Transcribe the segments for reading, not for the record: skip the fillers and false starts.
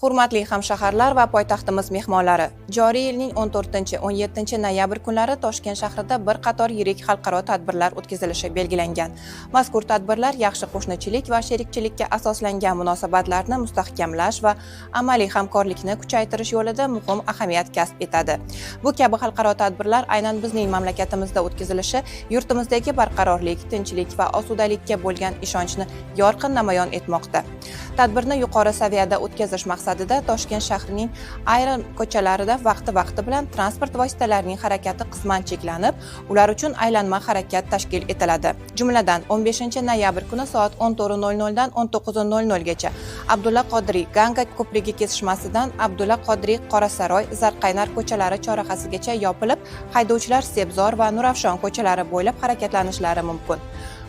Hurmatli hamshaharlar va poytaxtimiz mehmonlari, joriy yilning 14-17 noyabr kunlari Toshkent shahrida bir qator yirik xalqaro tadbirlar o'tkazilishi belgilangan. Mazkur tadbirlar yaxshi qo'shnichilik va sherikchilikka asoslangan munosabatlarni mustahkamlash va amaliy hamkorlikni kuchaytirish yo'lida muhim ahamiyat kasb etadi. Bu kabi xalqaro tadbirlar aynan bizning mamlakatimizda o'tkazilishi yurtimizdagi barqarorlik, tinchlik va osudalikka bo'lgan ishonchni yorqin namoyon etmoqda. Tadbirni yuqori saviyada o'tkazish maqsadida Toshkent shahrining ayrim ko'chalarida vaqti bilan transport vositalarining harakati qisman cheklanib, ular uchun aylanma harakat tashkil etiladi. Jumladan 15-noyabr kuni soat 14:00 dan 19:00 gacha Abdulla Qodiriy Ganga ko'prigi kesishmasidan Abdulla Qodiriy Qorasaroy Zarqaynar ko'chalari chorrahasigacha yopilib, haydovchilar Sebzor va Nurafshon ko'chalari bo'ylab harakatlanishlari mumkin.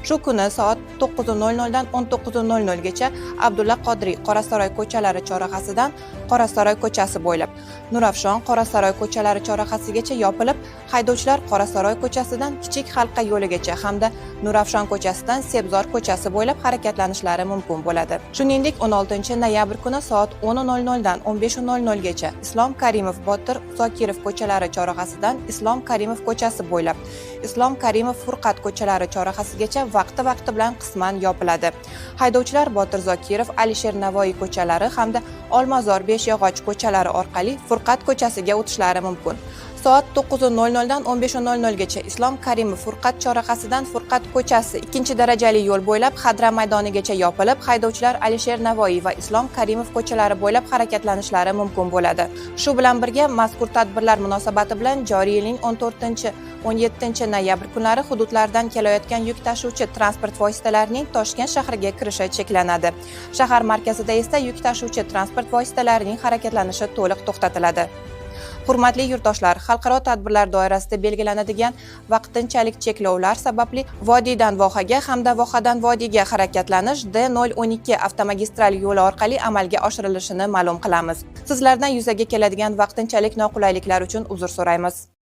Shu kuni soat 9:00 dan 19:00 gacha Abdulla Qodiriy Qorasaroy ko'chalari chorrahasidan Qorasaroy ko'chasi bo'ylab, Nurafshon Qorasaroy ko'chalari chorrahasigacha yopilib, haydovchilar Qorasaroy ko'chasidan Kichik Halqa yo'ligacha hamda Nurafshon ko'chasidan Sebzor ko'chasi bo'ylab harakatlanishlari mumkin bo'ladi. Shuningdek, 16-noyabr kuni soat 10:00 dan 15:00 gacha Islom Karimov Botir Zokirov ko'chalari chorrahasidan Islom Karimov ko'chasi bo'ylab, Islom Karimov Furqat ko'chalari chorrahasigacha vaqti bilan qisman yopiladi. Haydovchilar Botir Zokirov, Alisher Navoiy ko'chalari hamda Olmazor Beshyog'och ko'chalari orqali Furqat ko'chasiga o'tishlari mumkin. Soat 9:00 dan 15:00 gacha Islom Karimov Furqat chorrahasidan Furqat ko'chasi ikkinchi darajali yo'l bo'ylab Xadra maydonigacha yopilib, haydovchilar Alisher Navoiy va Islom Karimov ko'chalari bo'ylab harakatlanishlari mumkin bo'ladi. Shu bilan birga mazkur tadbirlar munosabati bilan joriy yilning 14-17 noyabr kunlari hududlardan kelayotgan yuk tashuvchi transport vositalarining Toshkent shahriga kirishi cheklanadi. Shahar markazida esa yuk tashuvchi transport vositalarining harakatlanishi to'liq to'xtatiladi. Hurmatli yurtdoshlar, xalqaro tadbirlar doirasida belgilanadigan vaqtinchalik cheklovlar sababli vodiydan vohaga hamda vohadan vodiyga harakatlanish D012 avtomagistral yo'li orqali amalga oshirilishini ma'lum qilamiz. Sizlardan yuzaga keladigan vaqtinchalik noqulayliklar uchun uzr so'raymiz.